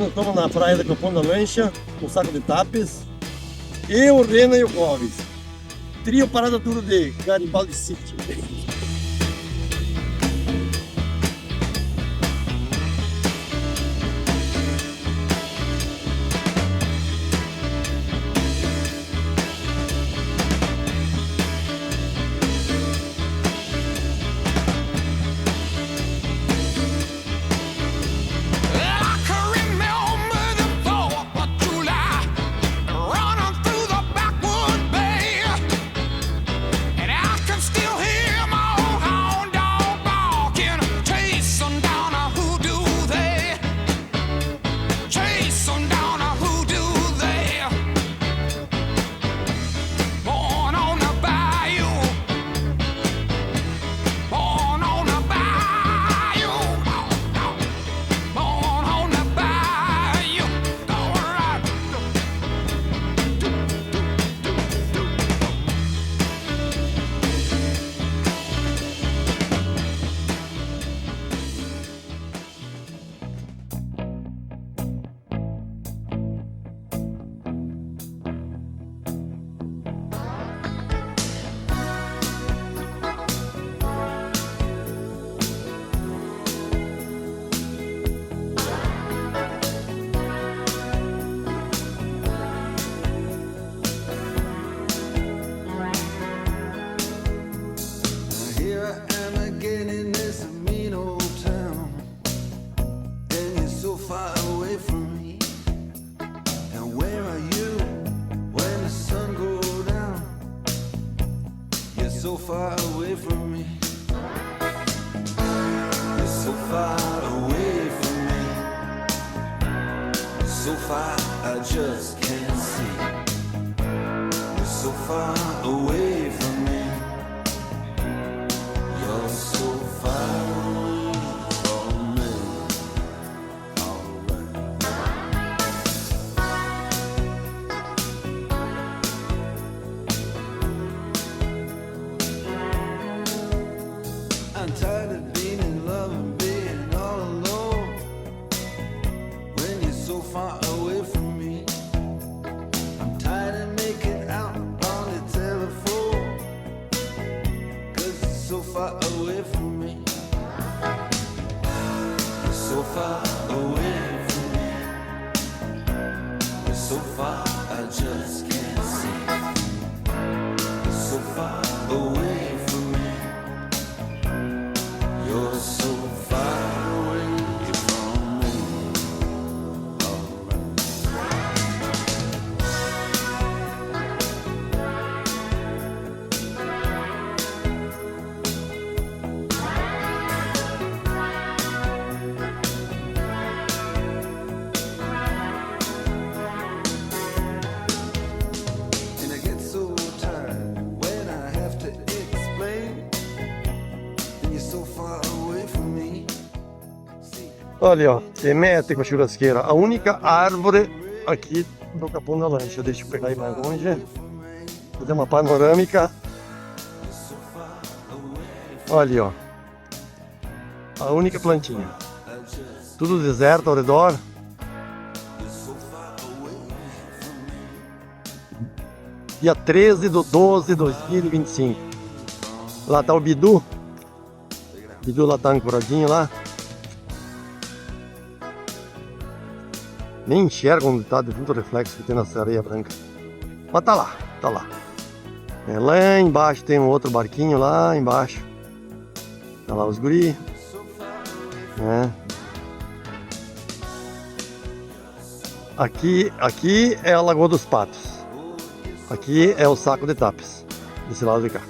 nós estamos na praia da Capão da Lancha, com o saco de tapes. Eu, o Rena e o Clóvis. Trio Parada Tudo de Garibaldi City. So far away from me. You're so far away from me. So far I just can't see. You're so far away from me. You're so far away from me. I'm tired of being in love and being all alone. When you're so far away from me, I'm tired of making out on the telephone. 'Cause you're so far away from me. You're so far away from me. You're so far I just can't see. You're so far away from me. You're so far away from me. And I get so tired when I have to explain. And you're so far away from me. Olha, ó, hermético a churrasqueira. A única árvore aqui do Capão da Lancha. Deixa eu pegar aí mais longe. Fazer uma panorâmica. Olha, ó. A única plantinha. Tudo deserto ao redor. Dia 13/12/2025. Lá tá o Bidu. O Bidu lá tá ancoradinho lá. Nem enxerga onde tá, de tanto reflexo que tem nessa areia branca. Mas tá lá, tá lá. É, lá embaixo tem um outro barquinho lá embaixo. Tá lá os guri. Aqui é a Lagoa dos Patos. Aqui é o saco de tapes. Desse lado de cá.